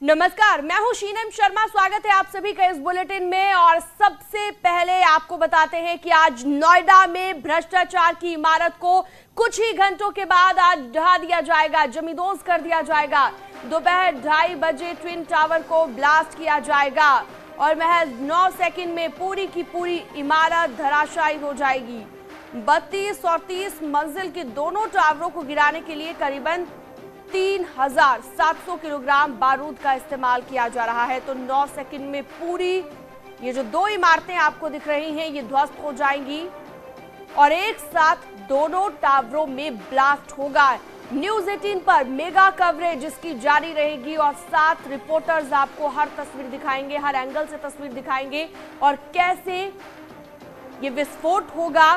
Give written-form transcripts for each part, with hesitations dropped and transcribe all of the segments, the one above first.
नमस्कार, मैं हूं शीनम शर्मा। स्वागत है आप सभी का इस बुलेटिन में। और सबसे पहले आपको बताते हैं कि आज नोएडा में भ्रष्टाचार की इमारत को कुछ ही घंटों के बाद आज ढहा दिया जाएगा, जमींदोज कर दिया जाएगा। दोपहर 2:30 बजे ट्विन टावर को ब्लास्ट किया जाएगा और महज 9 सेकंड में पूरी की पूरी इमारत धराशायी हो जाएगी। 32 और 30 मंजिल के दोनों टावरों को गिराने के लिए करीबन 3700 किलोग्राम बारूद का इस्तेमाल किया जा रहा है। तो 9 सेकंड में पूरी ये जो दो इमारतें आपको दिख रही हैं ये ध्वस्त हो जाएंगी और एक साथ दोनों टावरों में ब्लास्ट होगा। न्यूज 18 पर मेगा कवरेज इसकी जारी रहेगी और 7 रिपोर्टर्स आपको हर तस्वीर दिखाएंगे, हर एंगल से तस्वीर दिखाएंगे और कैसे ये विस्फोट होगा,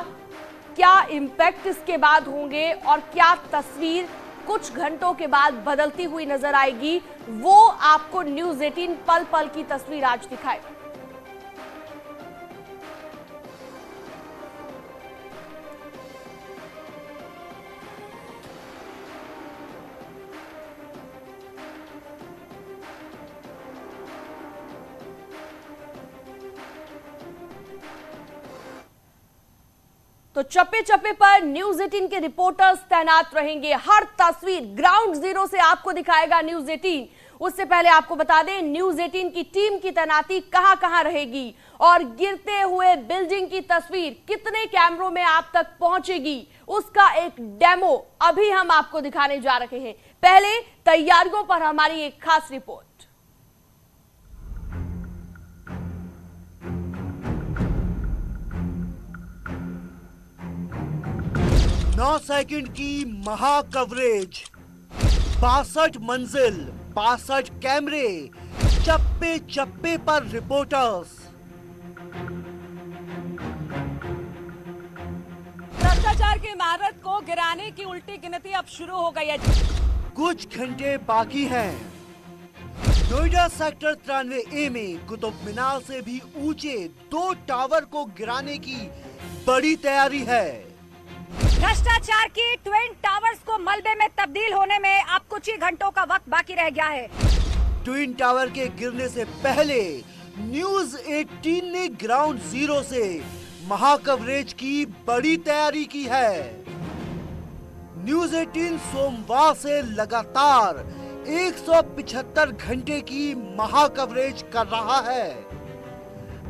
क्या इंपैक्ट इसके बाद होंगे और क्या तस्वीर कुछ घंटों के बाद बदलती हुई नजर आएगी, वो आपको न्यूज 18 पल पल की तस्वीर आज दिखाए। तो चप्पे चप्पे पर न्यूज 18 के रिपोर्टर्स तैनात रहेंगे। हर तस्वीर ग्राउंड जीरो से आपको दिखाएगा न्यूज 18। उससे पहले आपको बता दें न्यूज 18 की टीम की तैनाती कहां कहां रहेगी और गिरते हुए बिल्डिंग की तस्वीर कितने कैमरों में आप तक पहुंचेगी, उसका एक डेमो अभी हम आपको दिखाने जा रहे हैं। पहले तैयारियों पर हमारी एक खास रिपोर्ट। 9 सेकंड की महा कवरेज, 62 मंजिल, 62 कैमरे, चप्पे चप्पे पर रिपोर्टर्स। भ्रष्टाचार की इमारत को गिराने की उल्टी गिनती अब शुरू हो गई है। कुछ घंटे बाकी हैं। नोएडा सेक्टर 93A में कुतुब मीनार से भी ऊंचे 2 टावर को गिराने की बड़ी तैयारी है। भ्रष्टाचार की ट्विन टावर्स को मलबे में तब्दील होने में अब कुछ ही घंटों का वक्त बाकी रह गया है। ट्विन टावर के गिरने से पहले न्यूज 18 ने ग्राउंड जीरो से महा कवरेज की बड़ी तैयारी की है। न्यूज 18 सोमवार से लगातार 175 घंटे की महा कवरेज कर रहा है।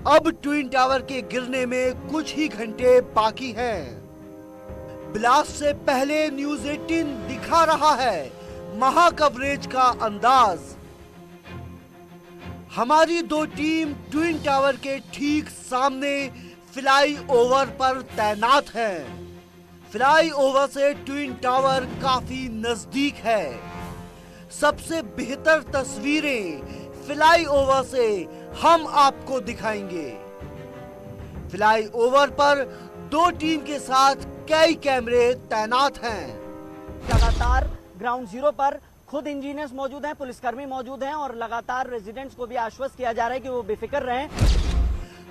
अब ट्विन टावर के गिरने में कुछ ही घंटे बाकी हैं। ब्लास्ट से पहले न्यूज 18 दिखा रहा है महा कवरेज का अंदाज। हमारी 2 टीम ट्विन टावर के ठीक सामने फ्लाई ओवर पर तैनात है। फ्लाई ओवर से ट्विन टावर काफी नजदीक है। सबसे बेहतर तस्वीरें फ्लाई ओवर से हम आपको दिखाएंगे। फ्लाई ओवर पर 2 टीम के साथ कई कैमरे तैनात हैं। लगातार ग्राउंड जीरो पर खुद इंजीनियर्स मौजूद हैं, पुलिसकर्मी मौजूद हैं और लगातार रेजिडेंट्स को भी आश्वस्त किया जा रहा है कि वो बेफिक्र रहें।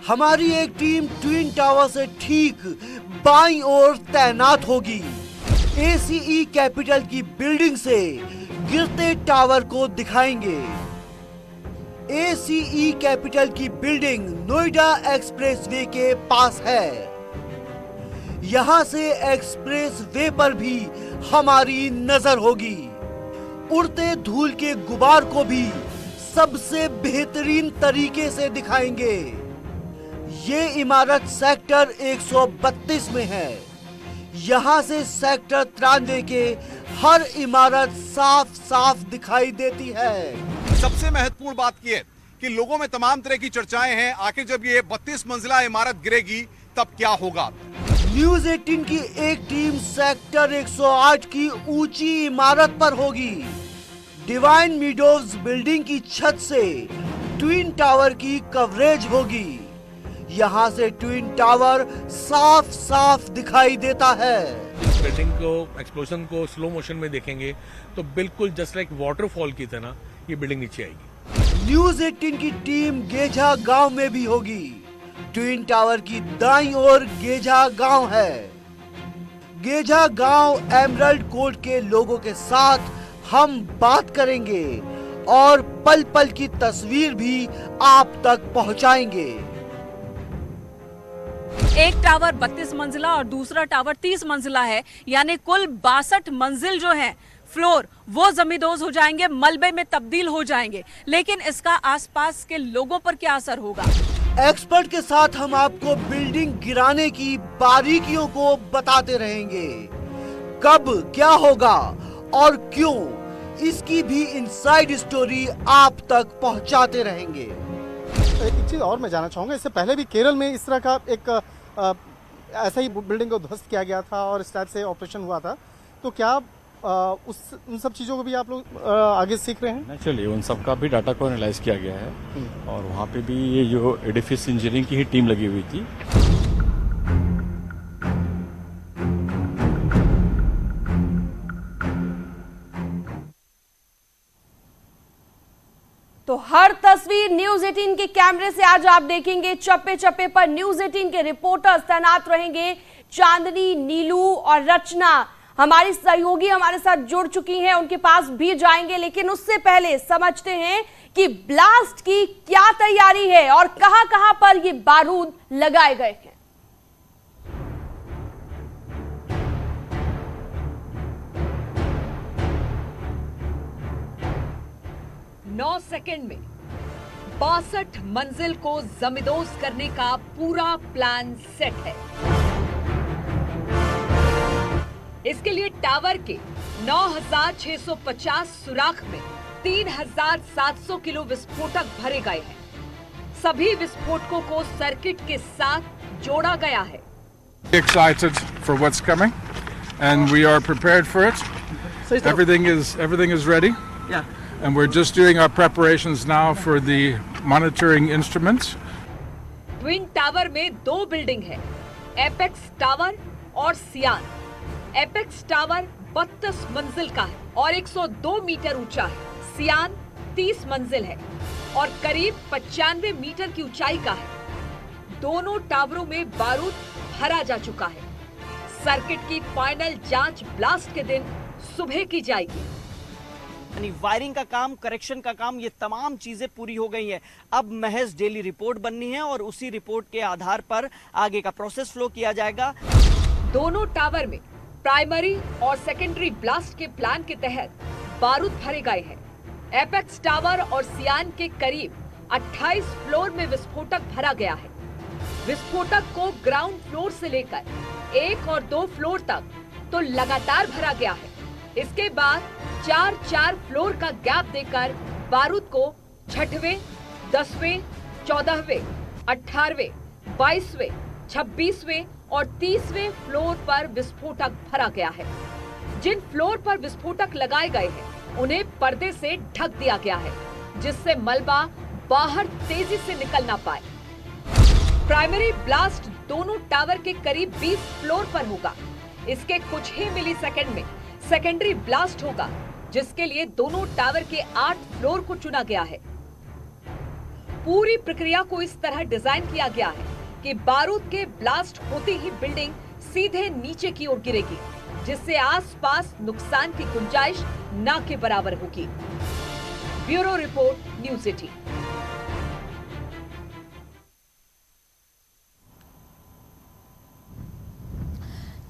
हमारी एक टीम ट्विन टावर से ठीक बाईं ओर तैनात होगी। ACE कैपिटल की बिल्डिंग से गिरते टावर को दिखाएंगे। ACE कैपिटल की बिल्डिंग नोएडा एक्सप्रेसवे के पास है। यहां से एक्सप्रेस वे पर भी हमारी नजर होगी। उड़ते धूल के गुबार को भी सबसे बेहतरीन तरीके से दिखाएंगे। ये इमारत सेक्टर 132 में है। यहां से सेक्टर 93 के हर इमारत साफ साफ दिखाई देती है। सबसे महत्वपूर्ण बात यह है कि लोगों में तमाम तरह की चर्चाएं हैं, आखिर जब ये 32 मंजिला इमारत गिरेगी तब क्या होगा। न्यूज 18 की एक टीम सेक्टर 108 की ऊंची इमारत पर होगी। डिवाइन मीडोज बिल्डिंग की छत से ट्विन टावर की कवरेज होगी। यहाँ से ट्विन टावर साफ साफ दिखाई देता है। इस बिल्डिंग को एक्सप्लोजन को स्लो मोशन में देखेंगे तो बिल्कुल जस्ट लाइक वाटरफॉल की तरह ये बिल्डिंग नीचे आएगी। न्यूज 18 की टीम गेजा गांव में भी होगी। ट्विन टावर की दाईं ओर गेजा गांव है। गेजा गांव एमरल्ड कोर्ट के लोगों के साथ हम बात करेंगे और पल पल की तस्वीर भी आप तक पहुंचाएंगे। एक टावर 32 मंजिला और दूसरा टावर 30 मंजिला है, यानी कुल 62 मंजिल जो है फ्लोर वो जमींदोज हो जाएंगे, मलबे में तब्दील हो जाएंगे। लेकिन इसका आसपास के लोगों पर क्या असर होगा? एक्सपर्ट के साथ हम आपको बिल्डिंग गिराने की बारीकियों को बताते रहेंगे। कब क्या होगा और क्यों, इसकी भी इनसाइड स्टोरी आप तक पहुंचाते रहेंगे। एक चीज और मैं जानना चाहूंगा, इससे पहले भी केरल में इस तरह का एक ऐसा ही बिल्डिंग को ध्वस्त किया गया था और इस टाइप से ऑपरेशन हुआ था, तो क्या उन सब चीज़ों को भी आप लोग आगे सीख रहे हैं? नेचुरली उन सब का भी डाटा को एनालाइज किया गया है और वहाँ पे भी ये जो एडिफिस इंजीनियरिंग की ही टीम लगी हुई थी। तो हर तस्वीर न्यूज 18 के कैमरे से आज आप देखेंगे। चप्पे चप्पे पर न्यूज 18 के रिपोर्टर्स तैनात रहेंगे। चांदनी, नीलू और रचना हमारी सहयोगी हमारे साथ जुड़ चुकी हैं, उनके पास भी जाएंगे। लेकिन उससे पहले समझते हैं कि ब्लास्ट की क्या तैयारी है और कहां-कहां पर ये बारूद लगाए गए हैं। 9 सेकंड में 62 मंजिल को जमींदोज करने का पूरा प्लान सेट है। इसके लिए टावर के 9,650 सुराख में 3,700 किलो विस्फोटक भरे गए हैं। सभी विस्फोटकों को सर्किट के साथ जोड़ा गया है। Excited for what's coming, and we are prepared for it. Everything is ready. Yeah. And we're just doing our preparations now for the monitoring instruments. Twin tower में 2 बिल्डिंग है, एपेक्स टावर और सियान। Apex tower 32 मंजिल का है और 102 metre ऊंचा है। सियान 30 मंजिल है और करीब 95 मीटर की ऊंचाई का है। दोनों टावरों में बारूद भरा जा चुका है। सर्किट की फाइनल जांच ब्लास्ट के दिन सुबह की जाएगी। यानी वायरिंग का काम, करेक्शन का काम, ये तमाम चीजें पूरी हो गई हैं। अब महज डेली रिपोर्ट बननी है और उसी रिपोर्ट के आधार पर आगे का प्रोसेस फ्लो किया जाएगा। दोनों टावर में प्राइमरी और सेकेंडरी ब्लास्ट के प्लान के तहत बारूद भरे गए हैं। एपेक्स टावर और सियान के करीब 28 फ्लोर में विस्फोटक भरा गया है। विस्फोटक को ग्राउंड फ्लोर से लेकर 1 और 2 फ्लोर तक तो लगातार भरा गया है। इसके बाद 4 फ्लोर का गैप देकर बारूद को 6वें, 10वें, 14वें, 18वें, 22वें, 26वें और 30वें फ्लोर पर विस्फोटक भरा गया है। जिन फ्लोर पर विस्फोटक लगाए गए हैं उन्हें पर्दे से ढक दिया गया है, जिससे मलबा बाहर तेजी से निकल ना पाए। प्राइमरी ब्लास्ट दोनों टावर के करीब 20 फ्लोर पर होगा। इसके कुछ ही मिलीसेकंड में सेकेंडरी ब्लास्ट होगा, जिसके लिए दोनों टावर के 8 फ्लोर को चुना गया है। पूरी प्रक्रिया को इस तरह डिजाइन किया गया है कि बारूद के ब्लास्ट होते ही बिल्डिंग सीधे नीचे की ओर गिरेगी, जिससे आसपास नुकसान की गुंजाइश ना के बराबर होगी। Bureau report, news 18।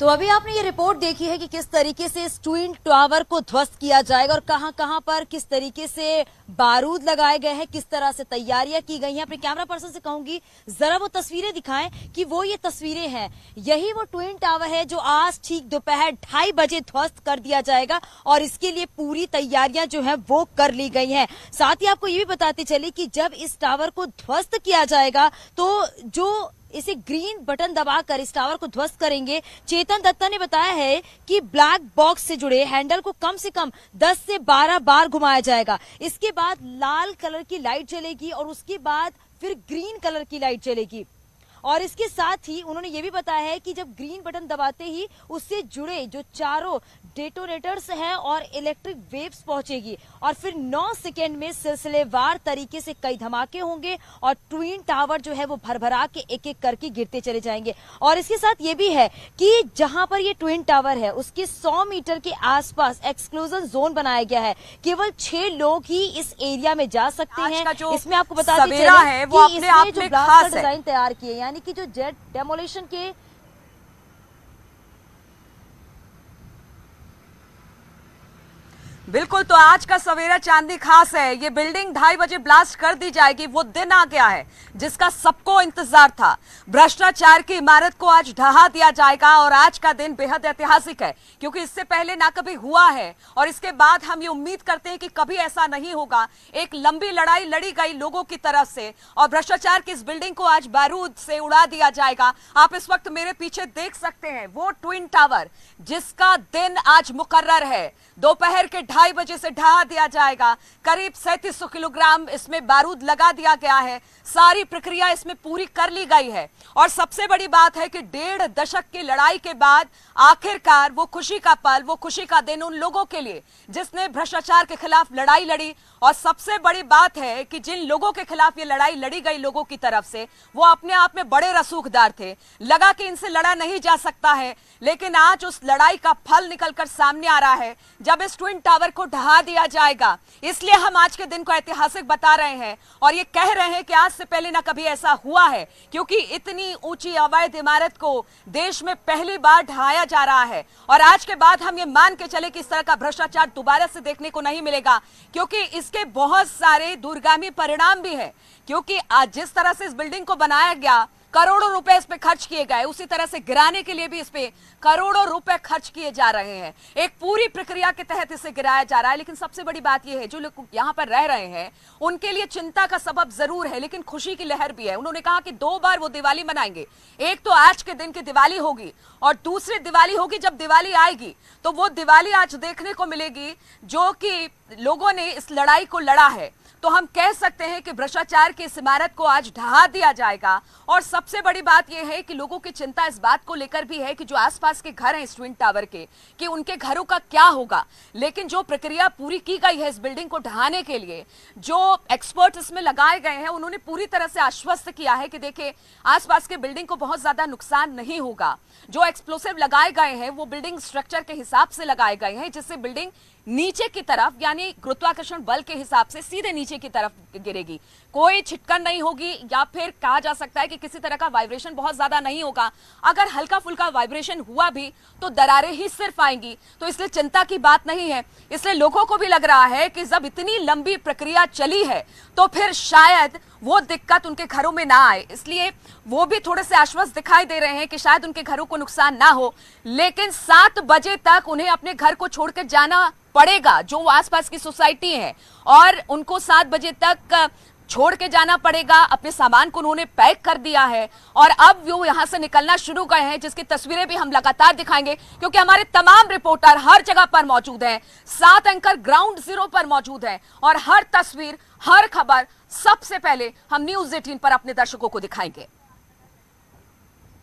तो अभी आपने ये रिपोर्ट देखी है कि किस तरीके से इस ट्विन टावर को ध्वस्त किया जाएगा और कहां कहां पर किस तरीके से बारूद लगाए गए हैं, किस तरह से तैयारियां की गई हैं। अपने कैमरा पर्सन से कहूंगी जरा वो तस्वीरें दिखाएं कि वो ये तस्वीरें हैं, यही वो ट्विन टावर है जो आज ठीक दोपहर 2:30 बजे ध्वस्त कर दिया जाएगा और इसके लिए पूरी तैयारियां जो है वो कर ली गई हैं। साथ ही आपको ये भी बताते चले कि जब इस टावर को ध्वस्त किया जाएगा तो जो इसे ग्रीन बटन दबाकर इस टावर को ध्वस्त करेंगे, चेतन दत्ता ने बताया है कि ब्लैक बॉक्स से जुड़े हैंडल को कम से कम 10 से 12 बार घुमाया जाएगा। इसके बाद लाल कलर की लाइट जलेगी और उसके बाद फिर ग्रीन कलर की लाइट जलेगी। और इसके साथ ही उन्होंने ये भी बताया है कि जब ग्रीन बटन दबाते ही उससे जुड़े जो चारों डेटोनेटर्स हैं और इलेक्ट्रिक वेव्स पहुंचेगी और फिर 9 सेकेंड में सिलसिलेवार तरीके से कई धमाके होंगे और ट्विन टावर जो है वो भरभरा के एक एक करके गिरते चले जाएंगे। और इसके साथ ये भी है कि जहां पर ये ट्विन टावर है उसके 100 मीटर के आसपास एक्सक्लूजन जोन बनाया गया है। केवल 6 लोग ही इस एरिया में जा सकते हैं। इसमें आपको बताते चले है वो अपने आप में खास है। डिजाइन तैयार किए, यानी कि जो जेट डेमोलिशन के बिल्कुल, तो आज का सवेरा चांदनी खास है। ये बिल्डिंग 2:30 बजे ब्लास्ट कर दी जाएगी। वो दिन आ गया है जिसका सबको इंतजार था। भ्रष्टाचार की इमारत को आज ढहा दिया जाएगा और आज का दिन बेहद ऐतिहासिक है क्योंकि इससे पहले ना कभी हुआ है और इसके बाद हम ये उम्मीद करते हैं कि कभी ऐसा नहीं होगा। एक लंबी लड़ाई लड़ी गई लोगों की तरफ से और भ्रष्टाचार की इस बिल्डिंग को आज बारूद से उड़ा दिया जाएगा। आप इस वक्त मेरे पीछे देख सकते हैं वो ट्विन टावर जिसका दिन आज मुकर्रर है। दोपहर के 2:30 बजे से ढहा दिया जाएगा। करीब 3700 किलोग्राम इसमें बारूद लगा दिया गया है। सारी प्रक्रिया इसमें पूरी कर ली गई है और सबसे बड़ी बात है कि 1.5 दशक की लड़ाई के बाद आखिरकार वो खुशी का पल, वो खुशी का दिन उन लोगों के लिए जिसने भ्रष्टाचार के खिलाफ लड़ाई लड़ी। और सबसे बड़ी बात है कि जिन लोगों के खिलाफ ये लड़ाई लड़ी गई लोगों की तरफ से, वो अपने आप में बड़े रसूखदार थे। लगा कि इनसे लड़ा नहीं जा सकता है, लेकिन आज उस लड़ाई का फल निकलकर सामने आ रहा है जब इस ट्विन टावर को ढहा दिया जाएगा। इसलिए हम आज के दिन को ऐतिहासिक बता रहे हैं और ये कह रहे हैं कि आज से पहले ना कभी ऐसा हुआ है क्योंकि इतनी ऊंची अवैध इमारत को देश में पहली बार ढहाया जा रहा है। और आज के बाद हम ये मान के चले कि इस तरह का भ्रष्टाचार दोबारा से देखने को नहीं मिलेगा क्योंकि इसके बहुत सारे दूरगामी परिणाम भी है। क्योंकि आज जिस तरह से इस बिल्डिंग को बनाया गया, करोड़ों रुपए इस पे खर्च किए गए, उसी तरह से गिराने के लिए भी इस पे करोड़ों रुपए खर्च किए जा रहे हैं। एक पूरी प्रक्रिया के तहत इसे गिराया जा रहा है। लेकिन सबसे बड़ी बात यह है जो लोग यहाँ पर रह रहे हैं उनके लिए चिंता का सबब जरूर है, लेकिन खुशी की लहर भी है। उन्होंने कहा कि 2 बार वो दिवाली मनाएंगे। एक तो आज के दिन की दिवाली होगी और दूसरी दिवाली होगी जब दिवाली आएगी तो वो दिवाली आज देखने को मिलेगी जो कि लोगों ने इस लड़ाई को लड़ा है। तो हम कह सकते हैं कि भ्रष्टाचार की इस इमारत को आज ढहा दिया जाएगा। और सबसे बड़ी बात यह है कि लोगों की चिंता इस बात को लेकर भी है कि जो आसपास के घर हैं इस ट्विन टावर के, कि उनके घरों का क्या होगा। लेकिन जो प्रक्रिया पूरी की गई है इस बिल्डिंग को ढहाने के लिए, जो एक्सपर्ट इसमें लगाए गए हैं, उन्होंने पूरी तरह से आश्वस्त किया है कि देखिए आसपास के बिल्डिंग को बहुत ज्यादा नुकसान नहीं होगा। जो एक्सप्लोसिव लगाए गए हैं वो बिल्डिंग स्ट्रक्चर के हिसाब से लगाए गए हैं जिससे बिल्डिंग नीचे की तरफ यानी गुरुत्वाकर्षण बल के हिसाब से सीधे नीचे की तरफ गिरेगी। कोई छिटकन नहीं होगी या फिर कहा जा सकता है कि किसी तरह का वाइब्रेशन बहुत ज्यादा नहीं होगा। अगर हल्का फुल्का वाइब्रेशन हुआ भी तो दरारें ही सिर्फ आएंगी, तो इसलिए चिंता की बात नहीं है। इसलिए लोगों को भी लग रहा है कि जब इतनी लंबी प्रक्रिया चली है तो फिर शायद वो दिक्कत उनके घरों में ना आए। इसलिए वो भी थोड़े से आश्वस्त दिखाई दे रहे हैं कि शायद उनके घरों को नुकसान ना हो। लेकिन 7 बजे तक उन्हें अपने घर को छोड़कर जाना पड़ेगा जो आसपास की सोसाइटी है, और उनको 7 बजे तक छोड़ के जाना पड़ेगा। अपने सामान को उन्होंने पैक कर दिया है और अब वो यहां से निकलना शुरू गए हैं, जिसकी तस्वीरें भी हम लगातार दिखाएंगे क्योंकि हमारे तमाम रिपोर्टर हर जगह पर मौजूद हैं। 7 एंकर ग्राउंड जीरो पर मौजूद हैं और हर तस्वीर, हर खबर सबसे पहले हम न्यूज़ 18 पर अपने दर्शकों को दिखाएंगे।